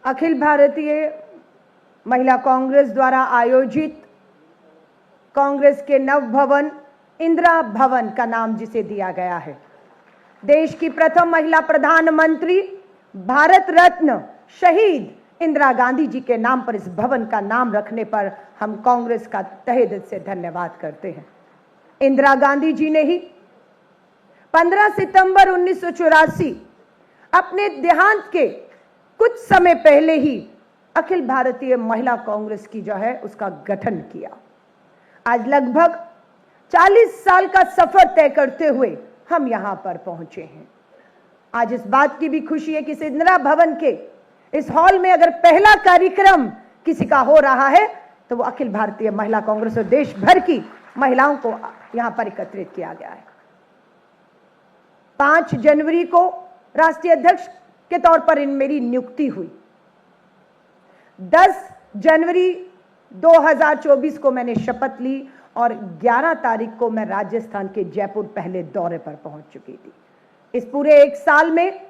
अखिल भारतीय महिला कांग्रेस द्वारा आयोजित कांग्रेस के नव भवन इंदिरा भवन का नाम जिसे दिया गया है, देश की प्रथम महिला प्रधानमंत्री भारत रत्न शहीद इंदिरा गांधी जी के नाम पर इस भवन का नाम रखने पर हम कांग्रेस का तहे दिल से धन्यवाद करते हैं। इंदिरा गांधी जी ने ही 15 सितंबर 1984 अपने देहांत के कुछ समय पहले ही अखिल भारतीय महिला कांग्रेस की जो है उसका गठन किया। आज लगभग 40 साल का सफर तय करते हुए हम यहां पर पहुंचे हैं। आज इस बात की भी खुशी है कि इस इंदिरा भवन के इस हॉल में अगर पहला कार्यक्रम किसी का हो रहा है तो वो अखिल भारतीय महिला कांग्रेस और देश भर की महिलाओं को यहां पर एकत्रित किया गया है। 5 जनवरी को राष्ट्रीय अध्यक्ष के तौर पर मेरी नियुक्ति हुई। 10 जनवरी 2024 को मैंने शपथ ली और 11 तारीख को मैं राजस्थान के जयपुर पहले दौरे पर पहुंच चुकी थी। इस पूरे 1 साल में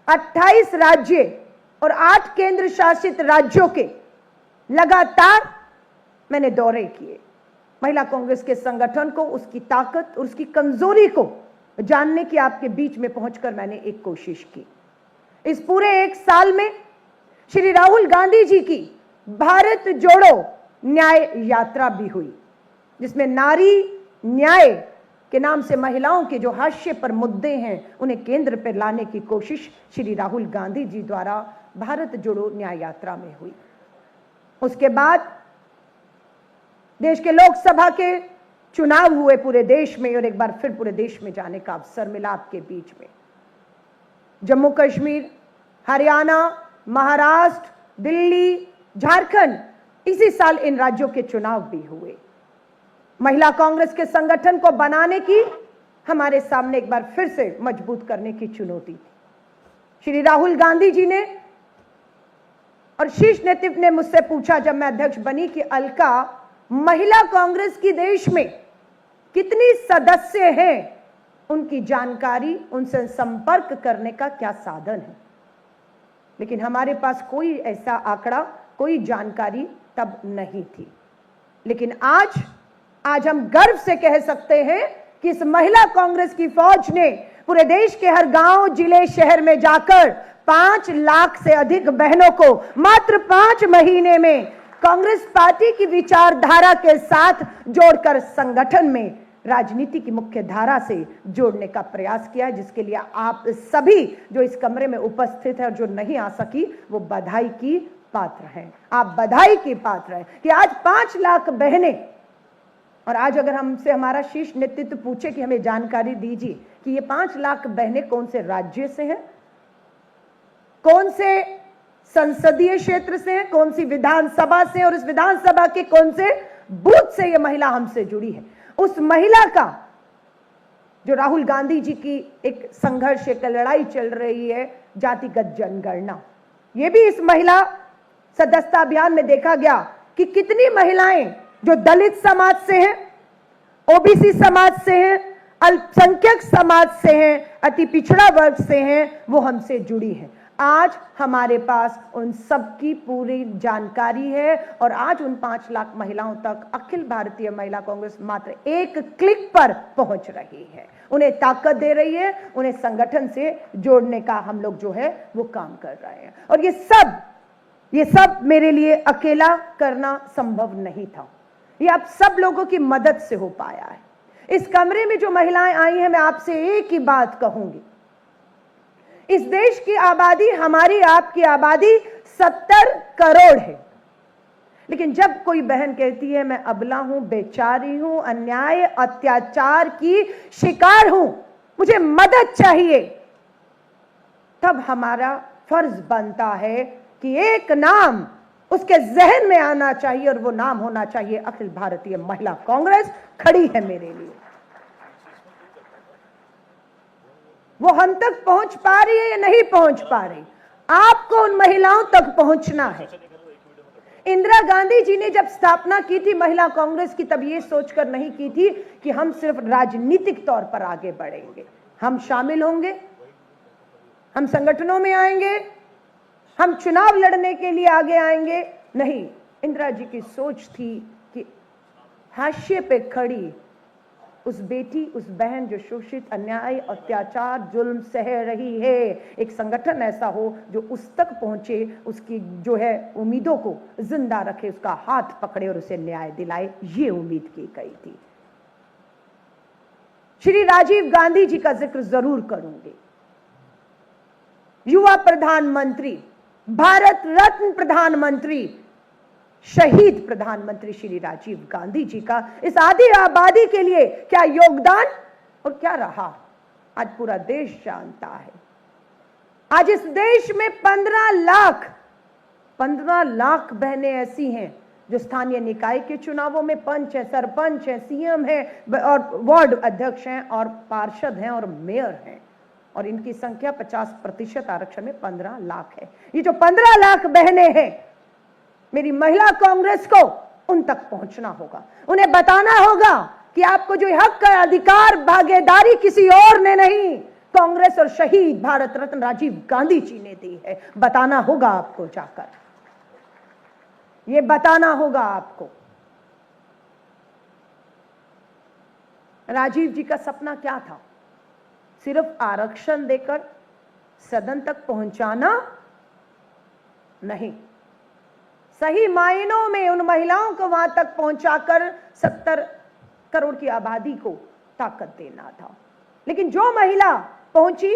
28 राज्य और 8 केंद्र शासित राज्यों के लगातार मैंने दौरे किए। महिला कांग्रेस के संगठन को, उसकी ताकत और उसकी कमजोरी को जानने की आपके बीच में पहुंचकर मैंने एक कोशिश की। इस पूरे 1 साल में श्री राहुल गांधी जी की भारत जोड़ो न्याय यात्रा भी हुई, जिसमें नारी न्याय के नाम से महिलाओं के जो हाशिए पर मुद्दे हैं उन्हें केंद्र पर लाने की कोशिश श्री राहुल गांधी जी द्वारा भारत जोड़ो न्याय यात्रा में हुई। उसके बाद देश के लोकसभा के चुनाव हुए पूरे देश में और एक बार फिर पूरे देश में जाने का अवसर मिला आपके बीच में। जम्मू कश्मीर, हरियाणा, महाराष्ट्र, दिल्ली, झारखंड, इसी साल इन राज्यों के चुनाव भी हुए। महिला कांग्रेस के संगठन को बनाने की हमारे सामने एक बार फिर से मजबूत करने की चुनौती थी। श्री राहुल गांधी जी ने और शीर्ष नेतृत्व ने मुझसे पूछा जब मैं अध्यक्ष बनी कि अलका, महिला कांग्रेस की देश में कितनी सदस्य हैं, उनकी जानकारी, उनसे संपर्क करने का क्या साधन है। लेकिन हमारे पास कोई ऐसा आंकड़ा, कोई जानकारी तब नहीं थी। लेकिन आज हम गर्व से कह सकते हैं कि इस महिला कांग्रेस की फौज ने पूरे देश के हर गांव, जिले, शहर में जाकर 5 लाख से अधिक बहनों को मात्र 5 महीने में कांग्रेस पार्टी की विचारधारा के साथ जोड़कर संगठन में राजनीति की मुख्य धारा से जोड़ने का प्रयास किया, जिसके लिए आप सभी जो इस कमरे में उपस्थित है और जो नहीं आ सकी वो बधाई की पात्र हैं। आप बधाई की पात्र हैं कि आज 5 लाख बहनें, और आज अगर हमसे हमारा शीर्ष नेतृत्व पूछे कि हमें जानकारी दीजिए कि ये 5 लाख बहनें कौन से राज्य से हैं, कौन से संसदीय क्षेत्र से हैं, कौन सी विधानसभा से, और इस विधानसभा के कौन से बूथ से ये महिला हमसे जुड़ी है, उस महिला का जो राहुल गांधी जी की एक संघर्ष, एक लड़ाई चल रही है, जातिगत जनगणना, ये भी इस महिला सदस्यता अभियान में देखा गया कि कितनी महिलाएं जो दलित समाज से हैं, ओबीसी समाज से हैं, अल्पसंख्यक समाज से हैं, अति पिछड़ा वर्ग से हैं, वो हमसे जुड़ी हैं। आज हमारे पास उन सबकी पूरी जानकारी है और आज उन 5 लाख महिलाओं तक अखिल भारतीय महिला कांग्रेस मात्र एक क्लिक पर पहुंच रही है, उन्हें ताकत दे रही है, उन्हें संगठन से जोड़ने का हम लोग जो है वो काम कर रहे हैं। और ये सब मेरे लिए अकेला करना संभव नहीं था, ये आप सब लोगों की मदद से हो पाया है। इस कमरे में जो महिलाएं आई हैं, मैं आपसे एक ही बात कहूंगी, इस देश की आबादी, हमारी आपकी आबादी 70 करोड़ है, लेकिन जब कोई बहन कहती है मैं अबला हूं, बेचारी हूं, अन्याय अत्याचार की शिकार हूं, मुझे मदद चाहिए, तब हमारा फर्ज बनता है कि एक नाम उसके जहन में आना चाहिए और वो नाम होना चाहिए अखिल भारतीय महिला कांग्रेस खड़ी है मेरे लिए। वो हम तक पहुंच पा रही है या नहीं पहुंच पा रही, आपको उन महिलाओं तक पहुंचना है। इंदिरा गांधी जी ने जब स्थापना की थी महिला कांग्रेस की, तब ये सोचकर नहीं की थी कि हम सिर्फ राजनीतिक तौर पर आगे बढ़ेंगे, हम शामिल होंगे, हम संगठनों में आएंगे, हम चुनाव लड़ने के लिए आगे आएंगे, नहीं। इंदिरा जी की सोच थी कि हाशिए पे खड़ी उस बेटी, उस बहन जो शोषित, अन्याय, अत्याचार, जुल्म सह रही है, एक संगठन ऐसा हो जो उस तक पहुंचे, उसकी जो है उम्मीदों को जिंदा रखे, उसका हाथ पकड़े और उसे न्याय दिलाए, ये उम्मीद की गई थी। श्री राजीव गांधी जी का जिक्र जरूर करूंगी। युवा प्रधानमंत्री, भारत रत्न प्रधानमंत्री, शहीद प्रधानमंत्री श्री राजीव गांधी जी का इस आदि आबादी के लिए क्या योगदान और क्या रहा, आज पूरा देश जानता है। आज इस देश में 15 लाख बहनें ऐसी हैं जो स्थानीय निकाय के चुनावों में पंच है, सरपंच है, सीएम है और वार्ड अध्यक्ष हैं और पार्षद हैं और मेयर हैं, और इनकी संख्या 50% आरक्षण में 15 लाख है। ये जो 15 लाख बहनें हैं, मेरी महिला कांग्रेस को उन तक पहुंचना होगा, उन्हें बताना होगा कि आपको जो हक का अधिकार, भागीदारी किसी और ने नहीं, कांग्रेस और शहीद भारत रत्न राजीव गांधी जी ने दी है। बताना होगा आपको, जाकर ये बताना होगा आपको। राजीव जी का सपना क्या था? सिर्फ आरक्षण देकर सदन तक पहुंचाना नहीं, सही मायनों में उन महिलाओं को वहां तक पहुंचाकर 70 करोड़ की आबादी को ताकत देना था। लेकिन जो महिला पहुंची,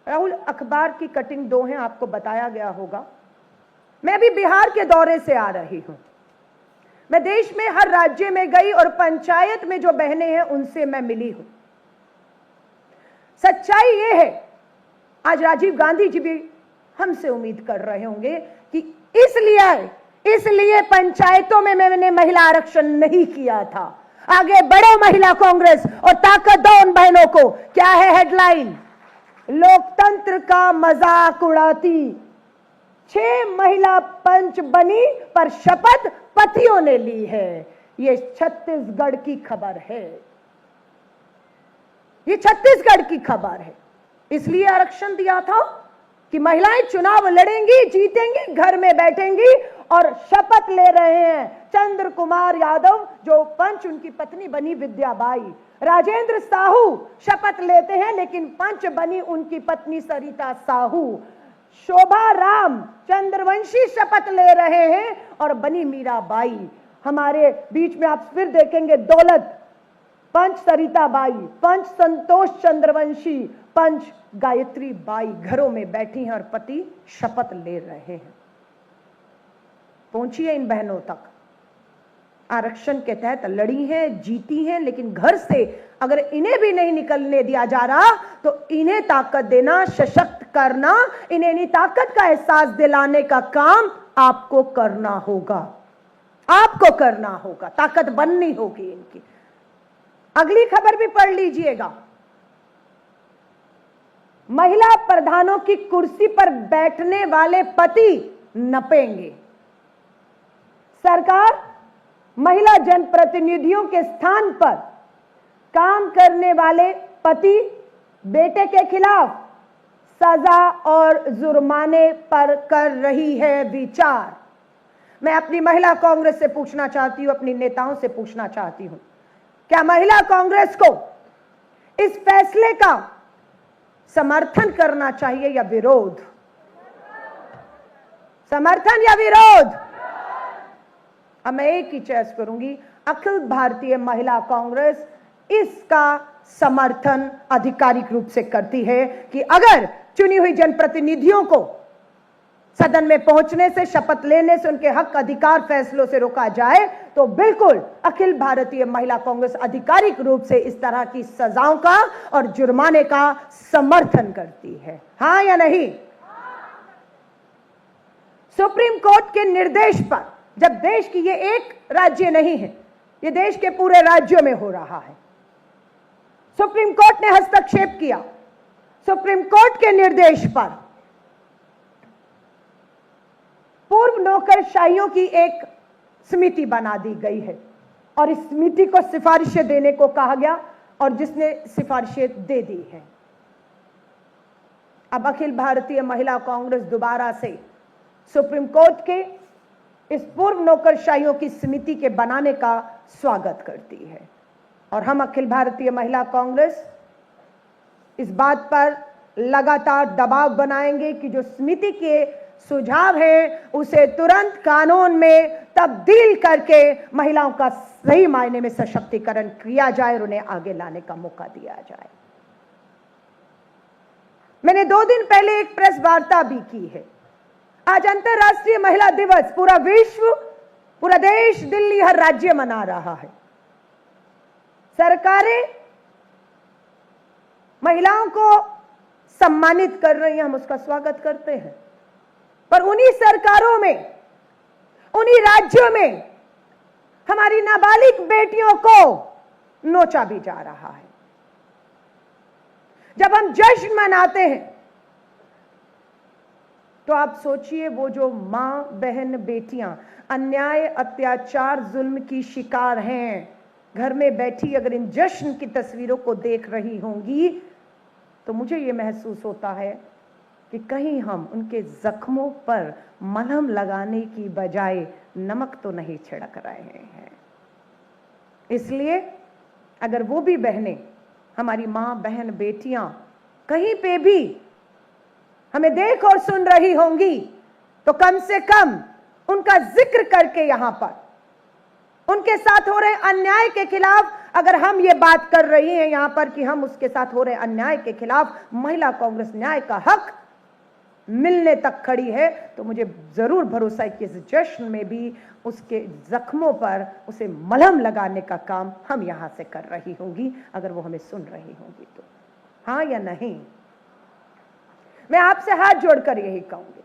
राहुल अखबार की कटिंग 2 है, आपको बताया गया होगा। मैं अभी बिहार के दौरे से आ रही हूं, मैं देश में हर राज्य में गई और पंचायत में जो बहनें हैं उनसे मैं मिली हूं। सच्चाई ये है, आज राजीव गांधी जी भी हमसे उम्मीद कर रहे होंगे कि इसलिए पंचायतों में मैंने महिला आरक्षण नहीं किया था। आगे बढ़ो महिला कांग्रेस और ताकत दो उन बहनों को। क्या है हेडलाइन? लोकतंत्र का मजाक उड़ाती 6 महिला पंच बनी पर शपथ पतियों ने ली है। ये छत्तीसगढ़ की खबर है, ये छत्तीसगढ़ की खबर है। इसलिए आरक्षण दिया था कि महिलाएं चुनाव लड़ेंगी, जीतेंगी, घर में बैठेंगी और शपथ ले रहे हैं। चंद्र कुमार यादव जो पंच, उनकी पत्नी बनी विद्याबाई। राजेंद्र साहू शपथ लेते हैं लेकिन पंच बनी उनकी पत्नी सरिता साहू। शोभा राम चंद्रवंशी शपथ ले रहे हैं और बनी मीराबाई। हमारे बीच में आप फिर देखेंगे दौलत पंच सरिता बाई, पंच संतोष चंद्रवंशी, पंच गायत्री बाई घरों में बैठी हैं और पति शपथ ले रहे हैं। पहुंचिए इन बहनों तक। आरक्षण के तहत लड़ी हैं, जीती हैं, लेकिन घर से अगर इन्हें भी नहीं निकलने दिया जा रहा तो इन्हें ताकत देना, सशक्त करना, इन्हें ताकत का एहसास दिलाने का काम आपको करना होगा। आपको करना होगा, ताकत बननी होगी इनकी। अगली खबर भी पढ़ लीजिएगा। महिला प्रधानों की कुर्सी पर बैठने वाले पति नपेंगे। सरकार महिला जनप्रतिनिधियों के स्थान पर काम करने वाले पति बेटे के खिलाफ सजा और जुर्माने पर कर रही है विचार। मैं अपनी महिला कांग्रेस से पूछना चाहती हूं, अपनी नेताओं से पूछना चाहती हूं, क्या महिला कांग्रेस को इस फैसले का समर्थन करना चाहिए या विरोध? समर्थन या विरोध? अब मैं एक ही चॉइस करूंगी, अखिल भारतीय महिला कांग्रेस इसका समर्थन आधिकारिक रूप से करती है कि अगर चुनी हुई जनप्रतिनिधियों को सदन में पहुंचने से, शपथ लेने से, उनके हक अधिकार फैसलों से रोका जाए तो बिल्कुल अखिल भारतीय महिला कांग्रेस आधिकारिक रूप से इस तरह की सजाओं का और जुर्माने का समर्थन करती है। हां या नहीं? सुप्रीम कोर्ट के निर्देश पर, जब देश की ये एक राज्य नहीं है, ये देश के पूरे राज्यों में हो रहा है, सुप्रीम कोर्ट ने हस्तक्षेप किया। सुप्रीम कोर्ट के निर्देश पर पूर्व नौकरशाहियों की एक समिति बना दी गई है और इस समिति को सिफारिशें देने को कहा गया और जिसने सिफारिशें दे दी है। अब अखिल भारतीय महिला कांग्रेस दोबारा से सुप्रीम कोर्ट के इस पूर्व नौकरशाहियों की समिति के बनाने का स्वागत करती है और हम अखिल भारतीय महिला कांग्रेस इस बात पर लगातार दबाव बनाएंगे कि जो समिति के सुझाव है उसे तुरंत कानून में तब्दील करके महिलाओं का सही मायने में सशक्तिकरण किया जाए और उन्हें आगे लाने का मौका दिया जाए। मैंने 2 दिन पहले एक प्रेस वार्ता भी की है। आज अंतर्राष्ट्रीय महिला दिवस, पूरा विश्व, पूरा देश, दिल्ली, हर राज्य मना रहा है। सरकारें महिलाओं को सम्मानित कर रही हैं, हम उसका स्वागत करते हैं, पर उन्हीं सरकारों में, उन्हीं राज्यों में हमारी नाबालिग बेटियों को नोचा भी जा रहा है। जब हम जश्न मनाते हैं तो आप सोचिए, वो जो मां, बहन, बेटियां अन्याय, अत्याचार, जुल्म की शिकार हैं, घर में बैठी अगर इन जश्न की तस्वीरों को देख रही होंगी तो मुझे ये महसूस होता है कि कहीं हम उनके जख्मों पर मलहम लगाने की बजाय नमक तो नहीं छिड़क रहे हैं। इसलिए अगर वो भी बहनें, हमारी मां, बहन, बेटियां कहीं पे भी हमें देख और सुन रही होंगी तो कम से कम उनका जिक्र करके यहां पर उनके साथ हो रहे अन्याय के खिलाफ, अगर हम ये बात कर रही हैं यहां पर कि हम उसके साथ हो रहे अन्याय के खिलाफ महिला कांग्रेस न्याय का हक मिलने तक खड़ी है, तो मुझे जरूर भरोसा है कि इस जश्न में भी उसके जख्मों पर उसे मलहम लगाने का काम हम यहां से कर रही होंगी, अगर वो हमें सुन रही होंगी तो। हाँ या नहीं? मैं आपसे हाथ जोड़कर यही कहूंगी,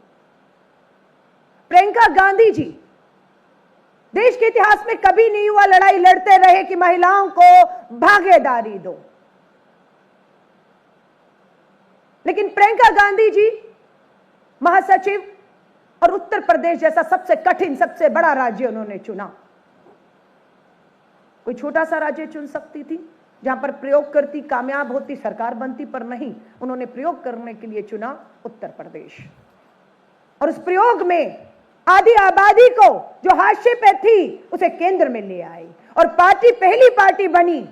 प्रियंका गांधी जी देश के इतिहास में कभी नहीं हुआ लड़ाई लड़ते रहे कि महिलाओं को भागीदारी दो, लेकिन प्रियंका गांधी जी महासचिव और उत्तर प्रदेश जैसा सबसे कठिन, सबसे बड़ा राज्य उन्होंने चुना। कोई छोटा सा राज्य चुन सकती थी जहां पर प्रयोग करती, कामयाब होती, सरकार बनती, पर नहीं, उन्होंने प्रयोग करने के लिए चुना उत्तर प्रदेश। और उस प्रयोग में आधी आबादी को जो हाशिए पे थी उसे केंद्र में ले आई और पार्टी पहली पार्टी बनी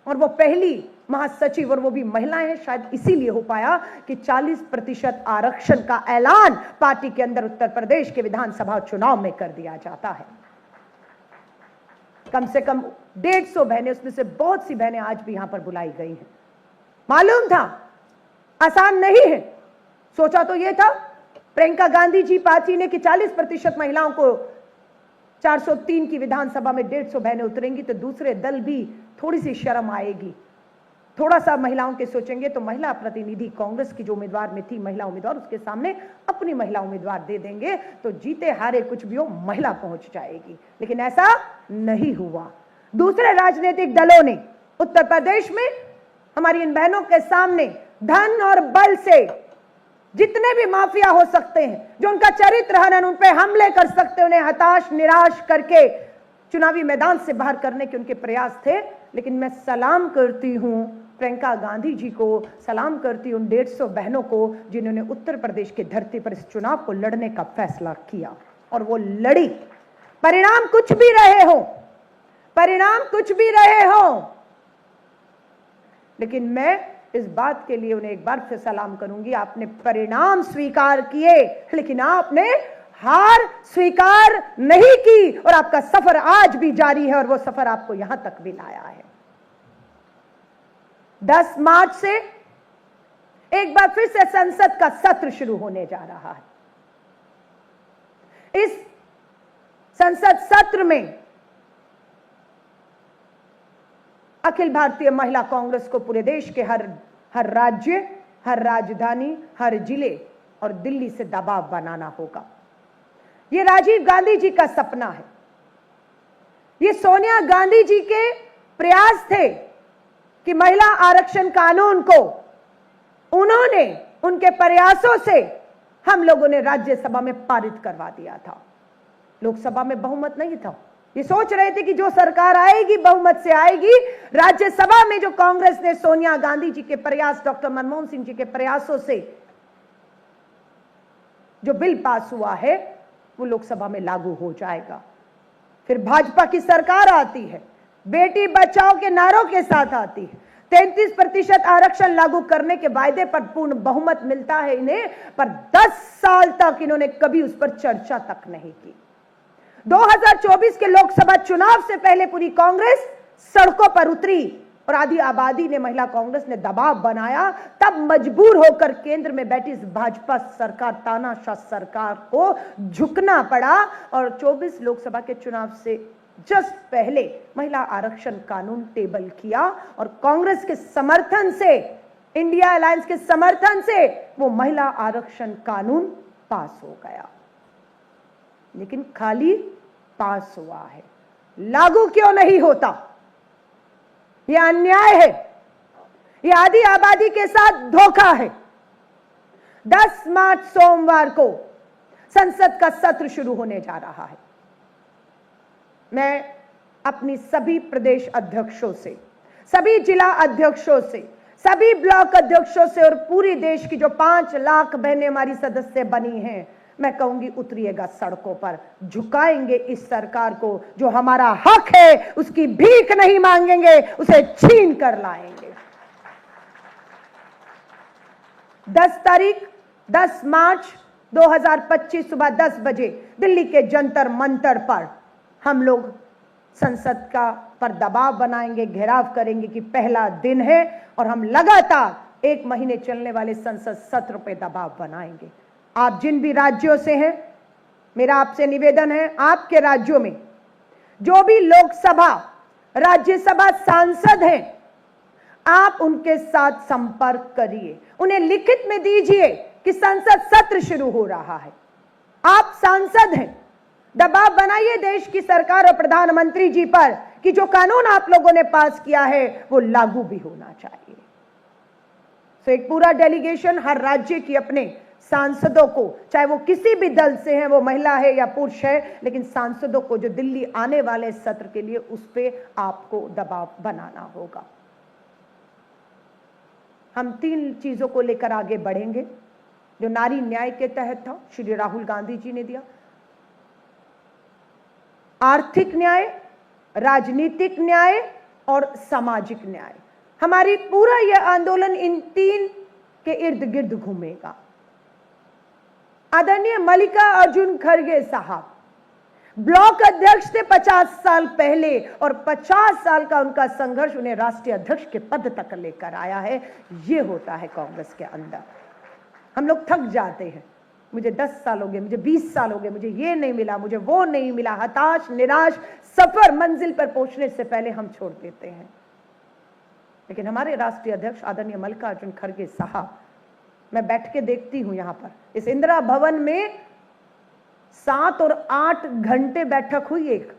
और वो पहली महासचिव, और वो भी महिलाएं हैं, शायद इसीलिए हो पाया कि 40% आरक्षण का ऐलान पार्टी के अंदर उत्तर प्रदेश के विधानसभा चुनाव में कर दिया जाता है। कम से कम 150 बहनें, उसमें से बहुत सी बहनें आज भी यहां पर बुलाई गई हैं। मालूम था आसान नहीं है, सोचा तो यह था प्रियंका गांधी जी पार्टी ने कि 40% महिलाओं को 403 की विधानसभा में 150 बहनें उतरेंगी तो दूसरे दल भी थोड़ी सी शर्म आएगी, थोड़ा सा महिलाओं के सोचेंगे, तो महिला प्रतिनिधि कांग्रेस की जो उम्मीदवार में थी महिला उम्मीदवार, उसके सामने अपनी महिला उम्मीदवार दे देंगे तो जीते हारे कुछ भी हो महिला पहुंच जाएगी। लेकिन ऐसा नहीं हुआ। दूसरे राजनीतिक दलों ने उत्तर प्रदेश में हमारी इन बहनों के सामने धन और बल से जितने भी माफिया हो सकते हैं, जो उनका चरित्र हनन, उन पे हमले कर सकते, उन्हें हताश निराश करके चुनावी मैदान से बाहर करने के उनके प्रयास थे। लेकिन मैं सलाम करती हूं प्रियंका गांधी जी को, सलाम करती हूं उन 150 बहनों को जिन्होंने उत्तर प्रदेश की धरती पर इस चुनाव को लड़ने का फैसला किया और वो लड़ी। परिणाम कुछ भी रहे हो, परिणाम कुछ भी रहे हो, लेकिन मैं इस बात के लिए उन्हें एक बार फिर सलाम करूंगी, आपने परिणाम स्वीकार किए लेकिन आपने हार स्वीकार नहीं की और आपका सफर आज भी जारी है और वो सफर आपको यहां तक भी लाया है। 10 मार्च से एक बार फिर से संसद का सत्र शुरू होने जा रहा है। इस संसद सत्र में अखिल भारतीय महिला कांग्रेस को पूरे देश के हर राज्य, हर राजधानी, हर जिले और दिल्ली से दबाव बनाना होगा। ये राजीव गांधी जी का सपना है, ये सोनिया गांधी जी के प्रयास थे कि महिला आरक्षण कानून को उन्होंने उनके प्रयासों से हम लोगों ने राज्यसभा में पारित करवा दिया था। लोकसभा में बहुमत नहीं था, ये सोच रहे थे कि जो सरकार आएगी बहुमत से आएगी। राज्यसभा में जो कांग्रेस ने सोनिया गांधी जी के प्रयास, डॉक्टर मनमोहन सिंह जी के प्रयासों से जो बिल पास हुआ है वो लोकसभा में लागू हो जाएगा। फिर भाजपा की सरकार आती है, बेटी बचाओ के नारों के साथ आती है, 33% आरक्षण लागू करने के वायदे पर पूर्ण बहुमत मिलता है इन्हें, पर 10 साल तक इन्होंने कभी उस पर चर्चा तक नहीं की। 2024 के लोकसभा चुनाव से पहले पूरी कांग्रेस सड़कों पर उतरी और आधी आबादी ने, महिला कांग्रेस ने दबाव बनाया, तब मजबूर होकर केंद्र में बैठी इस भाजपा सरकार, तानाशाह सरकार को झुकना पड़ा और 24 लोकसभा के चुनाव से जस्ट पहले महिला आरक्षण कानून टेबल किया और कांग्रेस के समर्थन से, इंडिया अलायंस के समर्थन से वो महिला आरक्षण कानून पास हो गया। लेकिन खाली पास हुआ है, लागू क्यों नहीं होता? यह अन्याय है, यह आधी आबादी के साथ धोखा है। 10 मार्च सोमवार को संसद का सत्र शुरू होने जा रहा है। मैं अपनी सभी प्रदेश अध्यक्षों से, सभी जिला अध्यक्षों से, सभी ब्लॉक अध्यक्षों से और पूरी देश की जो 5 लाख बहनें हमारी सदस्य बनी हैं, मैं कहूंगी उतरिएगा सड़कों पर, झुकाएंगे इस सरकार को। जो हमारा हक है उसकी भीख नहीं मांगेंगे, उसे छीन कर लाएंगे। 10 मार्च 2025 सुबह 10 बजे दिल्ली के जंतर मंतर पर हम लोग संसद का पर दबाव बनाएंगे, घेराव करेंगे कि पहला दिन है और हम लगातार 1 महीने चलने वाले संसद सत्र पे दबाव बनाएंगे। आप जिन भी राज्यों से हैं, मेरा आपसे निवेदन है, आपके राज्यों में जो भी लोकसभा, राज्यसभा सांसद हैं, आप उनके साथ संपर्क करिए, उन्हें लिखित में दीजिए कि संसद सत्र शुरू हो रहा है। आप सांसद हैं, दबाव बनाइए देश की सरकार और प्रधानमंत्री जी पर कि जो कानून आप लोगों ने पास किया है वो लागू भी होना चाहिए। तो एक पूरा डेलीगेशन हर राज्य की अपने सांसदों को, चाहे वो किसी भी दल से हैं, वो महिला है या पुरुष है, लेकिन सांसदों को जो दिल्ली आने वाले सत्र के लिए, उस पे आपको दबाव बनाना होगा। हम 3 चीजों को लेकर आगे बढ़ेंगे जो नारी न्याय के तहत था, श्री राहुल गांधी जी ने दिया। आर्थिक न्याय, राजनीतिक न्याय और सामाजिक न्याय। हमारी पूरा यह आंदोलन इन 3 के इर्द गिर्द घूमेगा। आदरणीय मल्लिका अर्जुन खड़गे साहब ब्लॉक अध्यक्ष थे 50 साल पहले और 50 साल का उनका संघर्ष उन्हें राष्ट्रीय अध्यक्ष के पद तक लेकर आया है। यह होता है कांग्रेस के अंदर। हम लोग थक जाते हैं, मुझे 10 साल हो गए, मुझे 20 साल हो गए, मुझे ये नहीं मिला, मुझे वो नहीं मिला, हताश, निराश, सफर मंजिल पर पहुंचने से पहले हम छोड़ देते हैं। लेकिन हमारे राष्ट्रीय अध्यक्ष आदरणीय मल्लिका अर्जुन खड़गे साहब, मैं बैठ के देखती हूं यहां पर इस इंदिरा भवन में 7 और 8 घंटे बैठक हुई एक,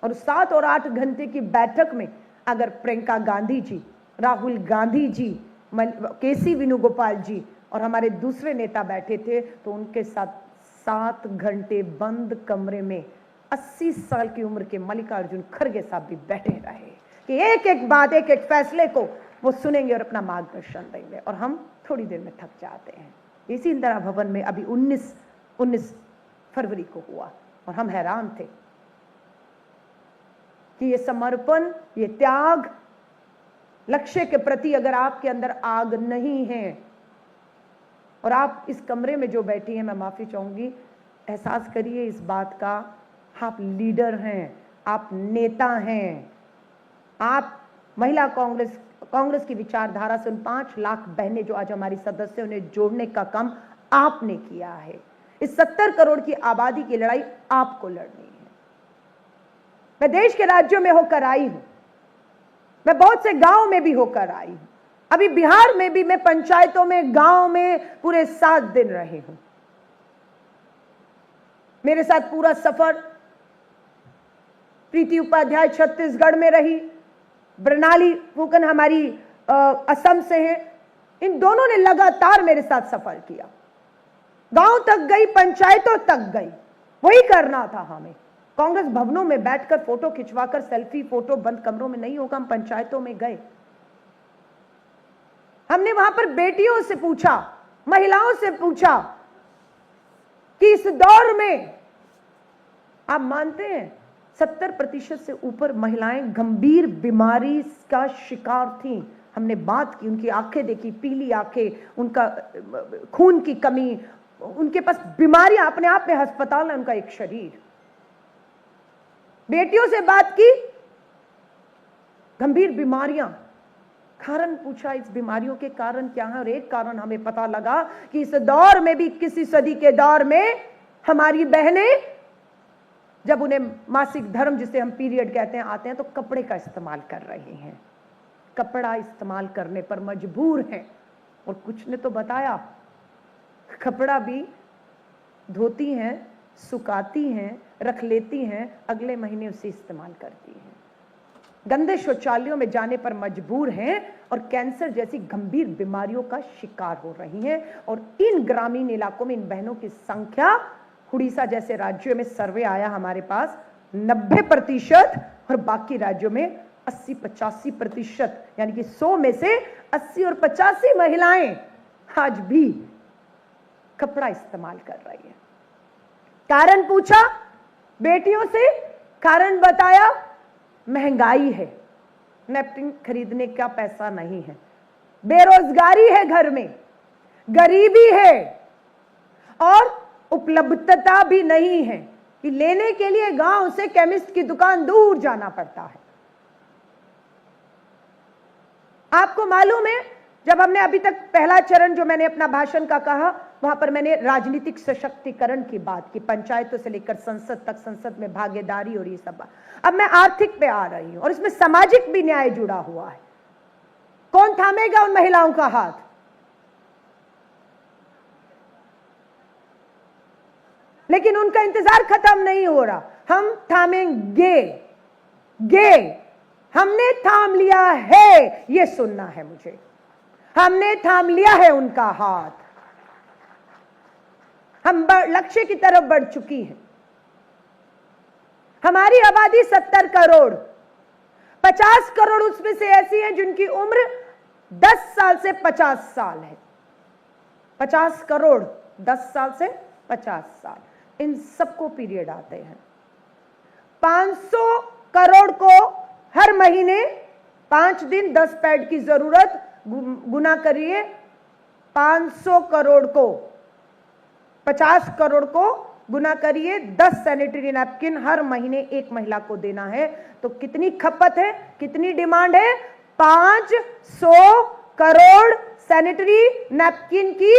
और 7 और 8 घंटे की बैठक में अगर प्रियंका गांधी जी, राहुल गांधी जी, केसी वेणुगोपाल जी और हमारे दूसरे नेता बैठे थे, तो उनके साथ 7 घंटे बंद कमरे में 80 साल की उम्र के मल्लिका अर्जुन खड़गे साहब भी बैठे रहे कि एक एक बात, एक एक फैसले को वो सुनेंगे और अपना मार्गदर्शन देंगे। और हम थोड़ी देर में थक जाते हैं। इसी इंदिरा भवन में अभी 19 फरवरी को हुआ और हम हैरान थे कि ये समर्पण, ये त्याग, लक्ष्य के प्रति अगर आपके अंदर आग नहीं है और आप इस कमरे में जो बैठी हैं, मैं माफी चाहूंगी, एहसास करिए इस बात का, आप लीडर हैं, आप नेता हैं, आप महिला कांग्रेस की विचारधारा से उन 5 लाख बहनें जो आज हमारी सदस्य, उन्हें जोड़ने का काम आपने किया है। इस 70 करोड़ की आबादी की लड़ाई आपको लड़नी है। मैं देश के राज्यों में होकर आई हूं, मैं बहुत से गांव में भी होकर आई हूं, अभी बिहार में भी मैं पंचायतों में, गांव में पूरे 7 दिन रही हूं। मेरे साथ पूरा सफर प्रीति उपाध्याय छत्तीसगढ़ में रही, प्रणाली फूकन हमारी असम से हैं। इन दोनों ने लगातार मेरे साथ सफर किया, गांव तक गई, पंचायतों तक गई। वही करना था हमें। कांग्रेस भवनों में बैठकर फोटो खिंचवाकर, सेल्फी फोटो बंद कमरों में नहीं होगा। हम पंचायतों में गए, हमने वहां पर बेटियों से पूछा, महिलाओं से पूछा दौर में आप मानते हैं 70% से ऊपर महिलाएं गंभीर बीमारी का शिकार थीं। हमने बात की, उनकी आंखें देखी, पीली आंखें, उनका खून की कमी, उनके पास बीमारियां अपने आप में अस्पताल है उनका एक शरीर। बेटियों से बात की, गंभीर बीमारियां, कारण पूछा इस बीमारियों के कारण क्या है, और एक कारण हमें पता लगा कि इस दौर में भी, 21वीं सदी के दौर में, हमारी बहनें जब उन्हें मासिक धर्म जिसे हम पीरियड कहते हैं आते हैं तो कपड़े का इस्तेमाल कर रही हैं, कपड़ा इस्तेमाल करने पर मजबूर हैं। और कुछ ने तो बताया कपड़ा भी धोती हैं, सुखाती हैं, रख लेती हैं, अगले महीने उसे इस्तेमाल करती हैं, गंदे शौचालयों में जाने पर मजबूर हैं और कैंसर जैसी गंभीर बीमारियों का शिकार हो रही हैं। और इन ग्रामीण इलाकों में इन बहनों की संख्या, उड़ीसा जैसे राज्यों में सर्वे आया हमारे पास 90% और बाकी राज्यों में 80-85%, यानी कि 100 में से 80 और 85 महिलाएं आज भी कपड़ा इस्तेमाल कर रही हैं। कारण पूछा बेटियों से, कारण बताया महंगाई है, नैपकिन खरीदने का पैसा नहीं है, बेरोजगारी है, घर में गरीबी है और उपलब्धता भी नहीं है कि लेने के लिए गांव से केमिस्ट की दुकान दूर जाना पड़ता है। आपको मालूम है, जब हमने अभी तक पहला चरण जो मैंने अपना भाषण का कहा, वहां पर मैंने राजनीतिक सशक्तिकरण की बात की, पंचायतों से लेकर संसद तक, संसद में भागीदारी और ये सब बात। अब मैं आर्थिक पे आ रही हूं और इसमें सामाजिक भी न्याय जुड़ा हुआ है। कौन थामेगा उन महिलाओं का हाथ? लेकिन उनका इंतजार खत्म नहीं हो रहा। हम थामेंगे, हमने थाम लिया है, ये सुनना है मुझे। हमने थाम लिया है उनका हाथ, हम लक्ष्य की तरफ बढ़ चुकी है। हमारी आबादी 70 करोड़, 50 करोड़ उसमें से ऐसी हैं जिनकी उम्र 10 साल से 50 साल है। 50 करोड़ 10 साल से 50 साल, इन सबको पीरियड आते हैं। 500 करोड़ को हर महीने 5 दिन 10 पैड की जरूरत, गुना करिए 500 करोड़ को 50 करोड़ को गुना करिए 10 सैनिटरी नैपकिन हर महीने एक महिला को देना है, तो कितनी खपत है, कितनी डिमांड है? 500 करोड़ सैनिटरी नैपकिन की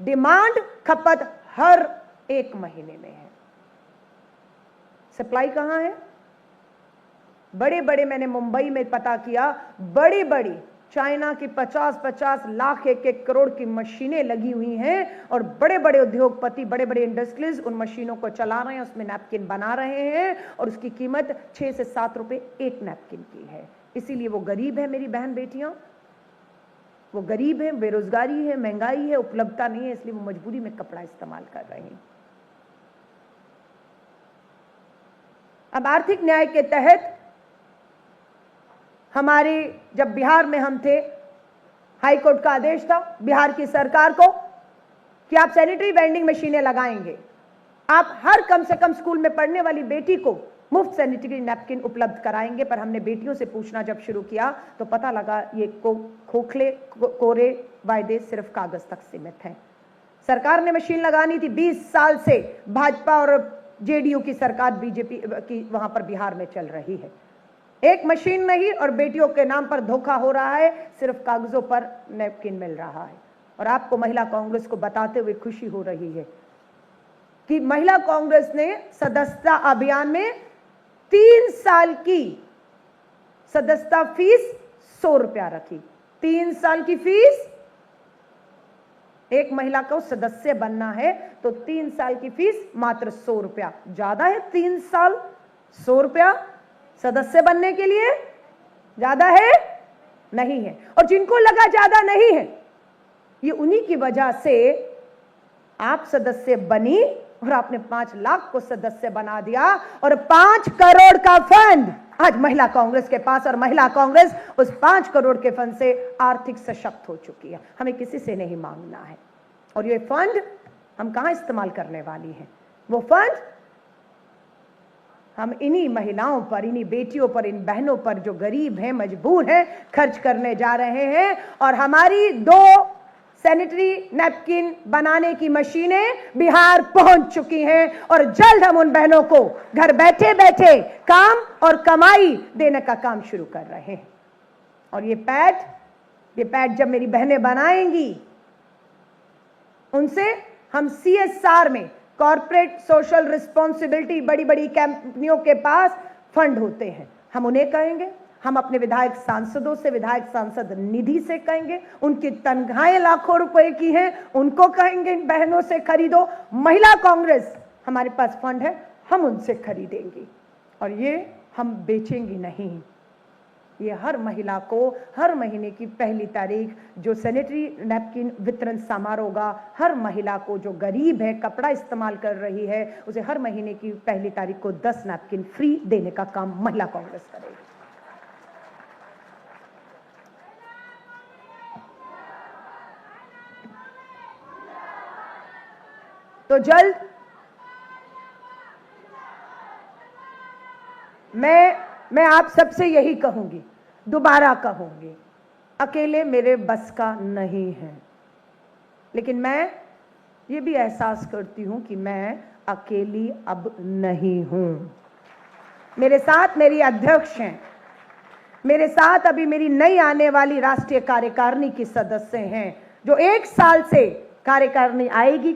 डिमांड, खपत हर एक महीने में है। सप्लाई कहां है? बड़े बड़े, मैंने मुंबई में पता किया, बड़ी बड़ी चाइना की 50-50 लाख, 1-1 करोड़ की मशीनें लगी हुई हैं और बड़े बड़े उद्योगपति, बड़े बड़े इंडस्ट्रीज उन मशीनों को चला रहे हैं, उसमें नैपकिन बना रहे हैं और उसकी कीमत 6 से 7 रुपए एक नैपकिन की है। इसीलिए वो गरीब है मेरी बहन बेटियां, वो गरीब है, बेरोजगारी है, महंगाई है, उपलब्धता नहीं है, इसलिए वो मजबूरी में कपड़ा इस्तेमाल कर रहे हैं। अब आर्थिक न्याय के तहत हमारे, जब बिहार में हम थे, हाई कोर्ट का आदेश था बिहार की सरकार को कि आप सैनिटरी वेंडिंग मशीनें लगाएंगे, आप हर कम से कम स्कूल में पढ़ने वाली बेटी को मुफ्त सैनिटरी नैपकिन उपलब्ध कराएंगे। पर हमने बेटियों से पूछना जब शुरू किया तो पता लगा ये खोखले कोरे वायदे सिर्फ कागज तक सीमित हैं। सरकार ने मशीन लगानी थी, 20 साल से भाजपा और जेडीयू की सरकार, बीजेपी की वहां पर बिहार में चल रही है। एक मशीन नहीं और बेटियों के नाम पर धोखा हो रहा है, सिर्फ कागजों पर नैपकिन मिल रहा है। और आपको महिला कांग्रेस को बताते हुए खुशी हो रही है कि महिला कांग्रेस ने सदस्यता अभियान में 3 साल की सदस्यता फीस 100 रुपया रखी। 3 साल की फीस, एक महिला को सदस्य बनना है तो 3 साल की फीस मात्र 100 रुपया। ज्यादा है 3 साल 100 रुपया सदस्य बनने के लिए? ज्यादा है? नहीं है। और जिनको लगा ज्यादा नहीं है, ये उन्हीं की वजह से आप सदस्य बनी और आपने 5 लाख को सदस्य बना दिया और 5 करोड़ का फंड आज महिला कांग्रेस के पास, और महिला कांग्रेस उस 5 करोड़ के फंड से आर्थिक सशक्त हो चुकी है। हमें किसी से नहीं मांगना है। और ये फंड हम कहां इस्तेमाल करने वाली हैं? वो फंड हम इन्हीं महिलाओं पर, इन्हीं बेटियों पर, इन बहनों पर जो गरीब हैं, मजबूर हैं, खर्च करने जा रहे हैं। और हमारी 2 सैनिटरी नैपकिन बनाने की मशीनें बिहार पहुंच चुकी हैं और जल्द हम उन बहनों को घर बैठे बैठे काम और कमाई देने का काम शुरू कर रहे हैं। और ये पैड जब मेरी बहनें बनाएंगी, उनसे हम CSR में, कॉर्पोरेट सोशल रिस्पॉन्सिबिलिटी, बड़ी बड़ी कंपनियों के पास फंड होते हैं, हम उन्हें कहेंगे, हम अपने विधायक सांसदों से, विधायक सांसद निधि से कहेंगे, उनकी तनख्वाहें लाखों रुपए की हैं, उनको कहेंगे इन बहनों से खरीदो। महिला कांग्रेस, हमारे पास फंड है, हम उनसे खरीदेंगे और ये हम बेचेंगे नहीं। ये हर महिला को हर महीने की 1 तारीख जो सैनिटरी नैपकिन वितरण समारोह होगा, हर महिला को जो गरीब है, कपड़ा इस्तेमाल कर रही है, उसे हर महीने की 1 तारीख को 10 नैपकिन फ्री देने का काम महिला कांग्रेस करेगी। तो जल्द मैं आप सबसे यही कहूंगी, दोबारा कहूंगी, अकेले मेरे बस का नहीं है, लेकिन मैं ये भी एहसास करती हूं कि मैं अकेली अब नहीं हूं। मेरे साथ मेरी अध्यक्ष हैं, मेरे साथ अभी मेरी नई आने वाली राष्ट्रीय कार्यकारिणी की सदस्य हैं, जो 1 साल से कार्यकारिणी आएगी,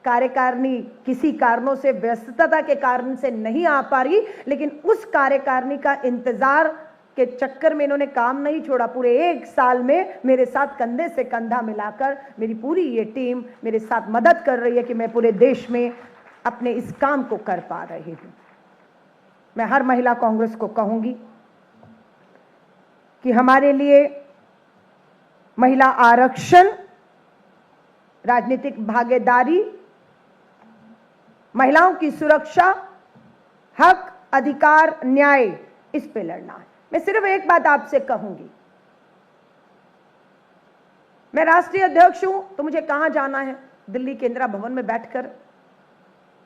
कार्यकारिणी किसी कारणों से, व्यस्तता के कारण से नहीं आ पा रही, लेकिन उस कार्यकारिणी का इंतजार के चक्कर में इन्होंने काम नहीं छोड़ा। पूरे 1 साल में मेरे साथ कंधे से कंधा मिलाकर मेरी पूरी ये टीम मेरे साथ मदद कर रही है कि मैं पूरे देश में अपने इस काम को कर पा रही हूं। मैं हर महिला कांग्रेस को कहूंगी कि हमारे लिए महिला आरक्षण, राजनीतिक भागीदारी, महिलाओं की सुरक्षा, हक, अधिकार, न्याय, इस पे लड़ना है। मैं सिर्फ एक बात आपसे कहूंगी, मैं राष्ट्रीय अध्यक्ष हूं तो मुझे कहां जाना है? दिल्ली के इंदिरा भवन में बैठकर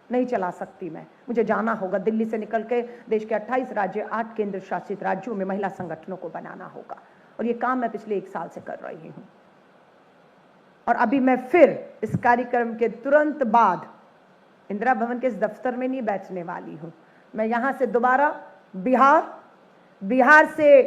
नहीं चला सकती मैं, मुझे जाना होगा दिल्ली से निकल के देश के 28 राज्य, 8 केंद्र शासित राज्यों में महिला संगठनों को बनाना होगा। और ये काम मैं पिछले 1 साल से कर रही हूं। और अभी मैं फिर इस कार्यक्रम के तुरंत बाद इंदिरा भवन के इस दफ्तर में नहीं बैठने वाली हूं। मैं यहां से दोबारा बिहार से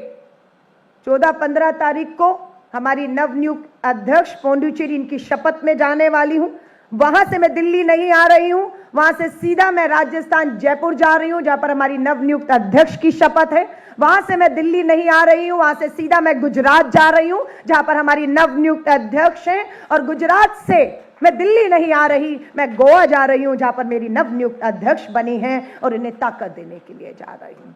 14-15 तारीख को हमारी नवनियुक्त अध्यक्ष पौंडुचेरी इनकी शपथ में जाने वाली हूं। वहां से मैं दिल्ली नहीं आ रही हूं, वहां से सीधा मैं राजस्थान जयपुर जा रही हूं, जहां पर हमारी नवनियुक्त अध्यक्ष की शपथ है। वहां से मैं दिल्ली नहीं आ रही हूं, वहां से सीधा मैं गुजरात जा रही हूं, जहां पर हमारी नवनियुक्त अध्यक्ष हैं। और गुजरात से मैं दिल्ली नहीं आ रही, मैं गोवा जा रही हूं, जहां पर मेरी नवनियुक्त अध्यक्ष बनी है और इन्हें ताकत देने के लिए जा रही हूं।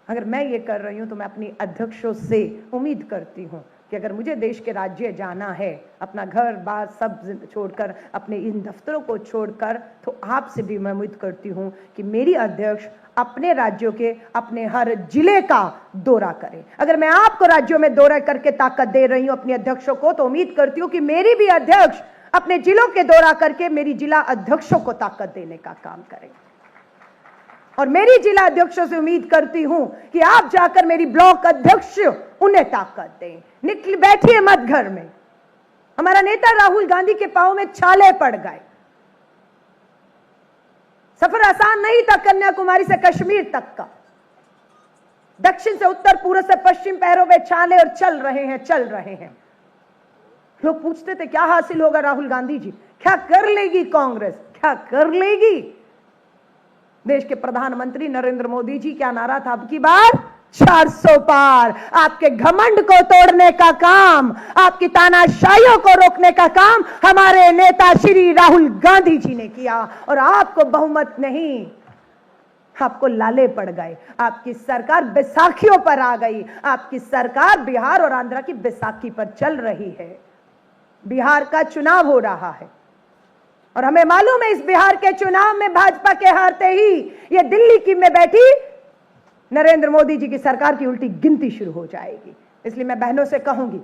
अगर मैं ये कर रही हूं तो मैं अपनी अध्यक्षों से उम्मीद करती हूं कि अगर मुझे देश के राज्य जाना है, अपना घर बार सब छोड़कर, अपने इन दफ्तरों को छोड़कर, तो आपसे भी मैं उम्मीद करती हूं कि मेरी अध्यक्ष अपने राज्यों के, अपने हर जिले का दौरा करे। अगर मैं आपको राज्यों में दौरा करके ताकत दे रही हूं अपने अध्यक्षों को, तो उम्मीद करती हूं कि मेरी भी अध्यक्ष अपने जिलों के दौरा करके मेरी जिला अध्यक्षों को ताकत देने का काम करें। और मेरी जिला अध्यक्षों से उम्मीद करती हूं कि आप जाकर मेरी ब्लॉक अध्यक्ष उन्हें ताकत दें। निकल बैठिए मत घर में। हमारा नेता राहुल गांधी के पांव में छाले पड़ गए। सफर आसान नहीं था कन्याकुमारी से कश्मीर तक का, दक्षिण से उत्तर, पूर्व से पश्चिम, पैरों में छाले और चल रहे हैं। लोग पूछते थे क्या हासिल होगा राहुल गांधी जी, क्या कर लेगी कांग्रेस, क्या कर लेगी? देश के प्रधानमंत्री नरेंद्र मोदी जी क्या नारा था अब की बार? 400 पार। आपके घमंड को तोड़ने का काम, आपकी तानाशाहियों को रोकने का काम हमारे नेता श्री राहुल गांधी जी ने किया। और आपको बहुमत नहीं, आपको लाले पड़ गए। आपकी सरकार बैसाखियों पर आ गई। आपकी सरकार बिहार और आंध्र की बैसाखी पर चल रही है। बिहार का चुनाव हो रहा है और हमें मालूम है इस बिहार के चुनाव में भाजपा के हारते ही ये दिल्ली की में बैठी नरेंद्र मोदी जी की सरकार की उल्टी गिनती शुरू हो जाएगी। इसलिए मैं बहनों से कहूंगी,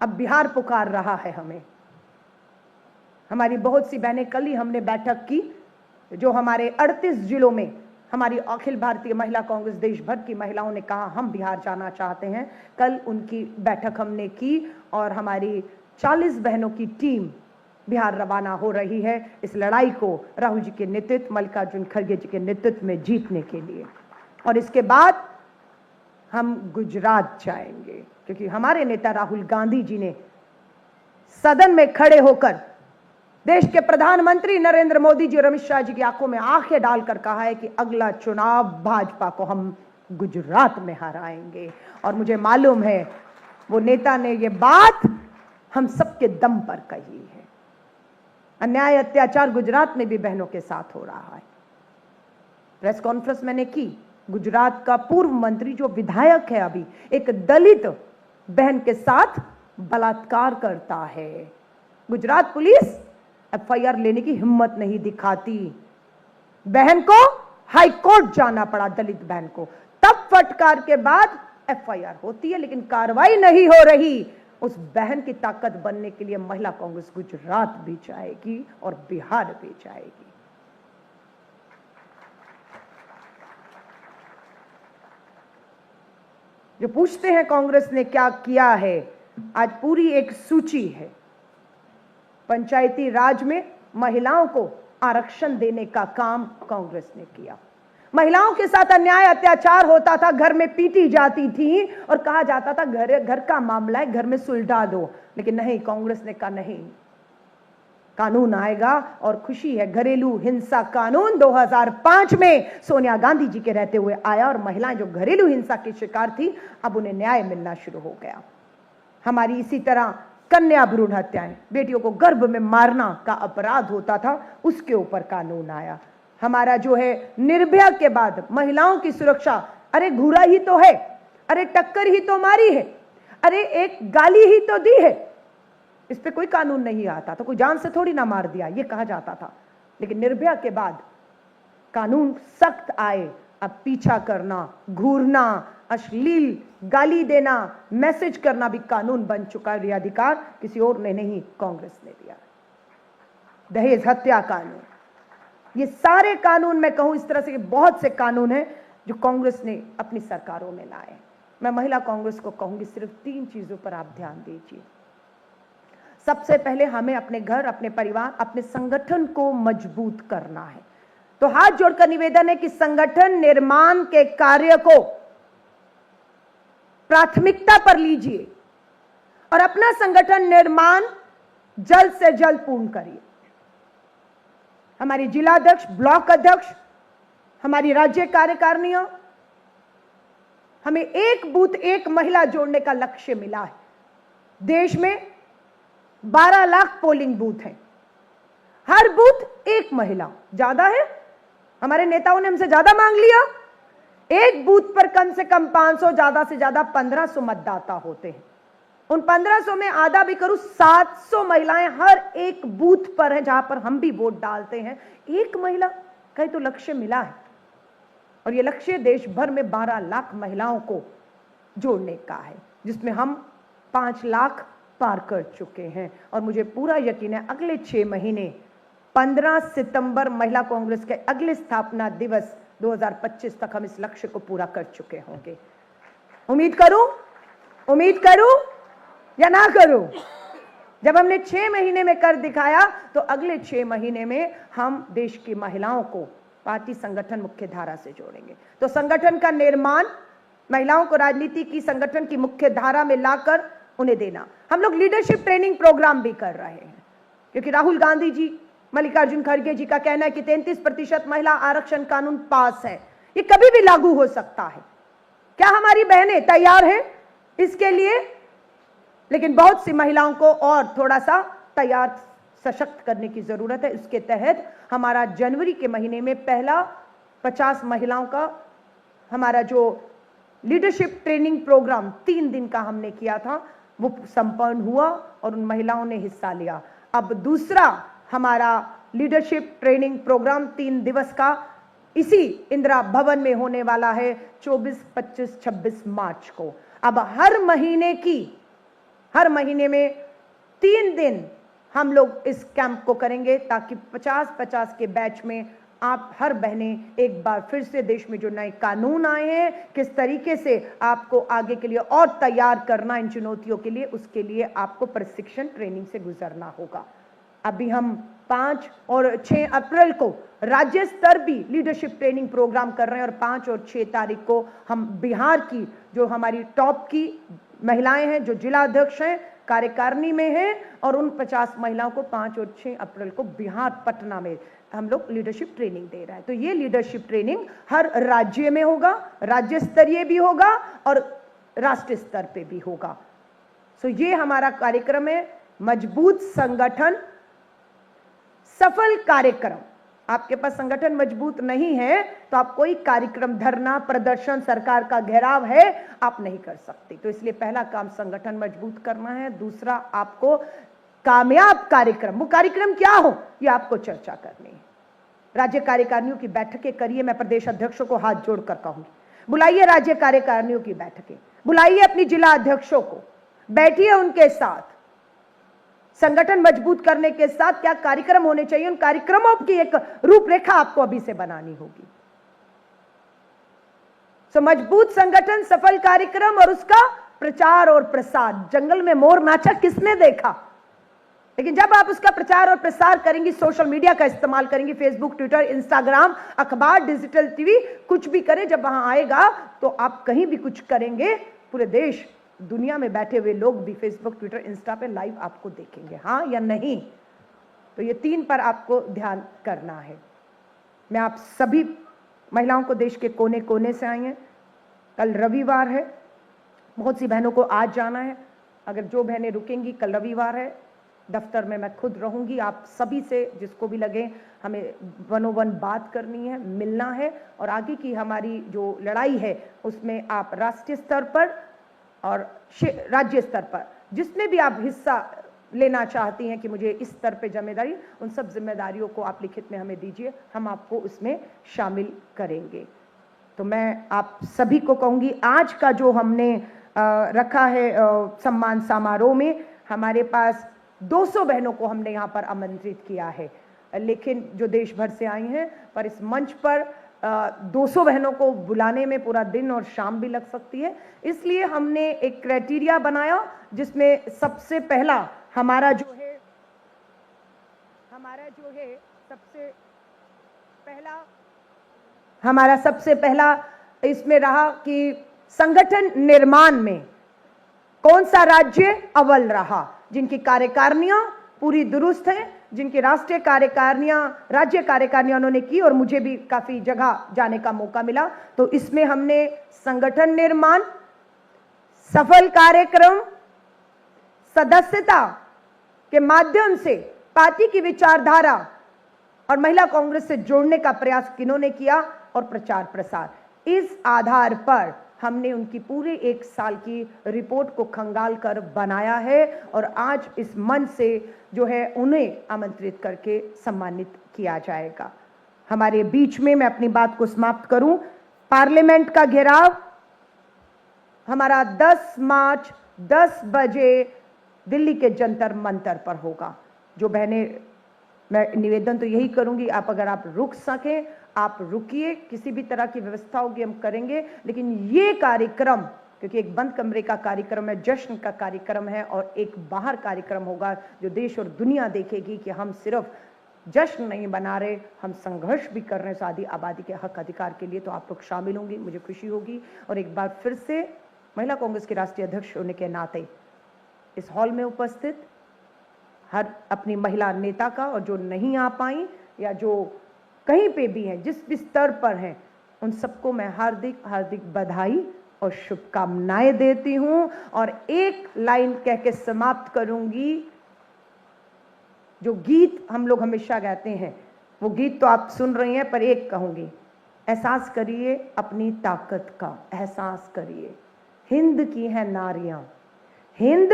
अब बिहार पुकार रहा है हमें। हमारी बहुत सी बहनें, कल ही हमने बैठक की, जो हमारे 38 जिलों में हमारी अखिल भारतीय महिला कांग्रेस देश भर की महिलाओं ने कहा हम बिहार जाना चाहते हैं, कल उनकी बैठक हमने की और हमारी 40 बहनों की टीम बिहार रवाना हो रही है इस लड़ाई को राहुल जी के नेतृत्व, मल्लिकार्जुन खड़गे जी के नेतृत्व में जीतने के लिए। और इसके बाद हम गुजरात जाएंगे, क्योंकि हमारे नेता राहुल गांधी जी ने सदन में खड़े होकर देश के प्रधानमंत्री नरेंद्र मोदी जी और अमित शाह जी की आंखों में आंखें डालकर कहा है कि अगला चुनाव भाजपा को हम गुजरात में हराएंगे। और मुझे मालूम है वो नेता ने ये बात हम सबके दम पर कही है। अन्याय अत्याचार गुजरात में भी बहनों के साथ हो रहा है। प्रेस कॉन्फ्रेंस मैंने की, गुजरात का पूर्व मंत्री जो विधायक है अभी, एक दलित बहन के साथ बलात्कार करता है। गुजरात पुलिस एफआईआर लेने की हिम्मत नहीं दिखाती। बहन को हाई कोर्ट जाना पड़ा, दलित बहन को, तब फटकार के बाद एफआईआर होती है, लेकिन कार्रवाई नहीं हो रही। उस बहन की ताकत बनने के लिए महिला कांग्रेस गुजरात भी जाएगी और बिहार भी जाएगी। जो पूछते हैं कांग्रेस ने क्या किया है, आज पूरी एक सूची है। पंचायती राज में महिलाओं को आरक्षण देने का काम कांग्रेस ने किया। महिलाओं के साथ अन्याय अत्याचार होता था, घर में पीटी जाती थी और कहा जाता था घर का मामला है, घर में सुलझा दो। लेकिन नहीं, कांग्रेस ने कहा नहीं, कानून आएगा। और खुशी है, घरेलू हिंसा कानून 2005 में सोनिया गांधी जी के रहते हुए आया और महिलाएं जो घरेलू हिंसा की शिकार थी, अब उन्हें न्याय मिलना शुरू हो गया। हमारी इसी तरह कन्या भ्रूण हत्याएं, बेटियों को गर्भ में मारना का अपराध होता था, उसके ऊपर कानून आया। हमारा जो है निर्भया के बाद महिलाओं की सुरक्षा, अरे घूरा ही तो है, अरे टक्कर ही तो मारी है, अरे एक गाली ही तो दी है, इस पे कोई कानून नहीं आता तो कोई जान से थोड़ी ना मार दिया, ये कहा जाता था। लेकिन निर्भया के बाद कानून सख्त आए। अब पीछा करना, घूरना, अश्लील गाली देना, मैसेज करना भी कानून बन चुका है। ये अधिकार किसी और ने नहीं, कांग्रेस ने दिया। दहेज हत्या कानून, ये सारे कानून मैं कहूं इस तरह से बहुत से कानून हैं जो कांग्रेस ने अपनी सरकारों में लाए। मैं महिला कांग्रेस को कहूंगी सिर्फ 3 चीजों पर आप ध्यान दीजिए। सबसे पहले हमें अपने घर, अपने परिवार, अपने संगठन को मजबूत करना है। तो हाथ जोड़कर निवेदन है कि संगठन निर्माण के कार्य को प्राथमिकता पर लीजिए और अपना संगठन निर्माण जल्द से जल्द पूर्ण करिए। हमारी जिला अध्यक्ष, ब्लॉक अध्यक्ष, हमारी राज्य कार्यकारिणियों, हमें एक बूथ एक महिला जोड़ने का लक्ष्य मिला है। देश में 12 लाख पोलिंग बूथ हैं, हर बूथ एक महिला। ज्यादा है? हमारे नेताओं ने हमसे ज्यादा मांग लिया। एक बूथ पर कम से कम 500, ज्यादा से ज्यादा 1500 मतदाता होते हैं। उन 1500 में आधा भी करूं 700 महिलाएं हर एक बूथ पर हैं, जहां पर हम भी वोट डालते हैं। एक महिला का तो लक्ष्य मिला है और यह लक्ष्य देश भर में 12 लाख महिलाओं को जोड़ने का है, जिसमें हम 5 लाख पार कर चुके हैं। और मुझे पूरा यकीन है अगले 6 महीने 15 सितंबर महिला कांग्रेस के अगले स्थापना दिवस 2025 तक हम इस लक्ष्य को पूरा कर चुके होंगे। उम्मीद करूं या ना करूं? जब हमने 6 महीने में कर दिखाया तो अगले 6 महीने में हम देश की महिलाओं को पार्टी, संगठन, मुख्य धारा से जोड़ेंगे। तो संगठन का निर्माण, महिलाओं को राजनीति की, संगठन की मुख्य धारा में लाकर उन्हें देना। हम लोग लीडरशिप ट्रेनिंग प्रोग्राम भी कर रहे हैं, क्योंकि राहुल गांधी जी, मल्लिकार्जुन खड़गे जी का कहना है कि 33% महिला आरक्षण कानून पास है, ये कभी भी लागू हो सकता है। क्या हमारी बहनें तैयार हैं इसके लिए? लेकिन बहुत सी महिलाओं को और थोड़ा सा तैयार, सशक्त करने की जरूरत है। इसके तहत हमारा जनवरी के महीने में पहला 50 महिलाओं का हमारा जो लीडरशिप ट्रेनिंग प्रोग्राम 3 दिन का हमने किया था, वो संपन्न हुआ और उन महिलाओं ने हिस्सा लिया। अब दूसरा हमारा लीडरशिप ट्रेनिंग प्रोग्राम 3 दिवस का इसी इंदिरा भवन में होने वाला है 24, 25, 26 मार्च को। अब हर महीने में 3 दिन हम लोग इस कैंप को करेंगे ताकि 50-50 के बैच में आप हर बहनें एक बार फिर से देश में जो नए कानून आए हैं किस तरीके से आपको आगे के लिए और तैयार करना इन चुनौतियों के लिए, उसके लिए आपको प्रशिक्षण ट्रेनिंग से गुजरना होगा। अभी हम 5 और 6 अप्रैल को राज्य स्तर भी लीडरशिप ट्रेनिंग प्रोग्राम कर रहे हैं और 5 और 6 तारीख को हम बिहार की जो हमारी टॉप की महिलाएं हैं, जो जिला अध्यक्ष हैं, कार्यकारिणी में हैं, और उन 50 महिलाओं को 5 और 6 अप्रैल को बिहार पटना में हम लोग लीडरशिप ट्रेनिंग दे रहे हैं। तो ये लीडरशिप ट्रेनिंग हर राज्य में होगा, राज्य स्तरीय भी होगा और राष्ट्रीय स्तर पे भी होगा। सो ये हमारा कार्यक्रम है, मजबूत संगठन सफल कार्यक्रम। आपके पास संगठन मजबूत नहीं है तो आप कोई कार्यक्रम, धरना प्रदर्शन, सरकार का घेराव है, आप नहीं कर सकते। तो इसलिए पहला काम संगठन मजबूत करना है। दूसरा, आपको कामयाब कार्यक्रम, वो कार्यक्रम क्या हो ये आपको चर्चा करनी है। राज्य कार्यकारिणियों की बैठकें करिए। मैं प्रदेश अध्यक्षों को हाथ जोड़कर कहूंगी, बुलाइए राज्य कार्यकारिणियों की बैठकें, बुलाइए अपनी जिला अध्यक्षों को, बैठिए उनके साथ। संगठन मजबूत करने के साथ क्या कार्यक्रम होने चाहिए, उन कार्यक्रमों की एक रूपरेखा आपको अभी से बनानी होगी। सो मजबूत संगठन, सफल कार्यक्रम और उसका प्रचार और प्रसार। जंगल में मोर नाचा किसने देखा, लेकिन जब आप उसका प्रचार और प्रसार करेंगी, सोशल मीडिया का इस्तेमाल करेंगी, फेसबुक, ट्विटर, इंस्टाग्राम, अखबार, डिजिटल टीवी, कुछ भी करें, जब वहां आएगा तो आप कहीं भी कुछ करेंगे, पूरे देश दुनिया में बैठे हुए लोग भी फेसबुक, ट्विटर, इंस्टा पे लाइव आपको देखेंगे, हाँ या नहीं। तो ये 3 पर आपको ध्यान करना है। मैं आप सभी महिलाओं को, देश के कोने कोने से आई हैं, कल रविवार है, बहुत सी बहनों को आज जाना है। अगर जो बहनें रुकेंगी, कल रविवार है, दफ्तर में मैं खुद रहूंगी। आप सभी से, जिसको भी लगे, हमें 101 बात करनी है, मिलना है, और आगे की हमारी जो लड़ाई है उसमें आप राष्ट्रीय स्तर पर और राज्य स्तर पर जिसमें भी आप हिस्सा लेना चाहती हैं कि मुझे इस स्तर पे जिम्मेदारी, उन सब जिम्मेदारियों को आप लिखित में हमें दीजिए, हम आपको उसमें शामिल करेंगे। तो मैं आप सभी को कहूंगी, आज का जो हमने रखा है सम्मान समारोह में, हमारे पास 200 बहनों को हमने यहाँ पर आमंत्रित किया है, लेकिन जो देश भर से आई हैं, पर इस मंच पर 200 बहनों को बुलाने में पूरा दिन और शाम भी लग सकती है। इसलिए हमने एक क्राइटेरिया बनाया जिसमें सबसे पहला हमारा जो है सबसे पहला इसमें रहा कि संगठन निर्माण में कौन सा राज्य अव्वल रहा, जिनकी कार्यकारिणियां पूरी दुरुस्त हैं, जिनकी राष्ट्रीय कार्यकारिणियां, राज्य कार्यकारिणियां उन्होंने की, और मुझे भी काफी जगह जाने का मौका मिला। तो इसमें हमने संगठन निर्माण, सफल कार्यक्रम, सदस्यता के माध्यम से पार्टी की विचारधारा और महिला कांग्रेस से जोड़ने का प्रयास किन्होंने किया, और प्रचार प्रसार। इस आधार पर हमने उनकी पूरे 1 साल की रिपोर्ट को खंगाल कर बनाया है, और आज इस मंच से जो है उन्हें आमंत्रित करके सम्मानित किया जाएगा। हमारे बीच में, मैं अपनी बात को समाप्त करूं, पार्लियामेंट का घेराव हमारा 10 मार्च 10 बजे दिल्ली के जंतर मंतर पर होगा। जो बहनें, मैं निवेदन तो यही करूंगी, आप अगर आप रुक सकें आप रुकिए, किसी भी तरह की व्यवस्था होगी हम करेंगे, लेकिन ये कार्यक्रम, क्योंकि एक बंद कमरे का कार्यक्रम है, जश्न का कार्यक्रम है, और एक बाहर कार्यक्रम होगा जो देश और दुनिया देखेगी कि हम सिर्फ जश्न नहीं बना रहे, हम संघर्ष भी कर रहे हैं शादी आबादी के हक अधिकार के लिए। तो आप लोग शामिल होंगे, मुझे खुशी होगी। और एक बार फिर से महिला कांग्रेस के राष्ट्रीय अध्यक्ष होने के नाते इस हॉल में उपस्थित हर अपनी महिला नेता का, और जो नहीं आ पाई या जो कहीं पे भी हैं, जिस भी स्तर पर हैं, उन सबको मैं हार्दिक हार्दिक बधाई और शुभकामनाएं देती हूं। और एक लाइन कह के समाप्त करूंगी, जो गीत हम लोग हमेशा गाते हैं, वो गीत तो आप सुन रही हैं, पर एक कहूंगी, एहसास करिए अपनी ताकत का, एहसास करिए। हिंद की है नारियां, हिंद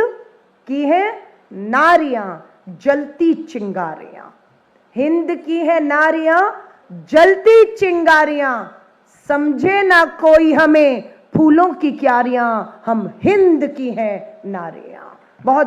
की है नारियां, जलती चिंगारियां, हिंद की है नारियां, जलती चिंगारियां, समझे ना कोई हमें फूलों की क्यारियां, हम हिंद की हैं नारियां। बहुत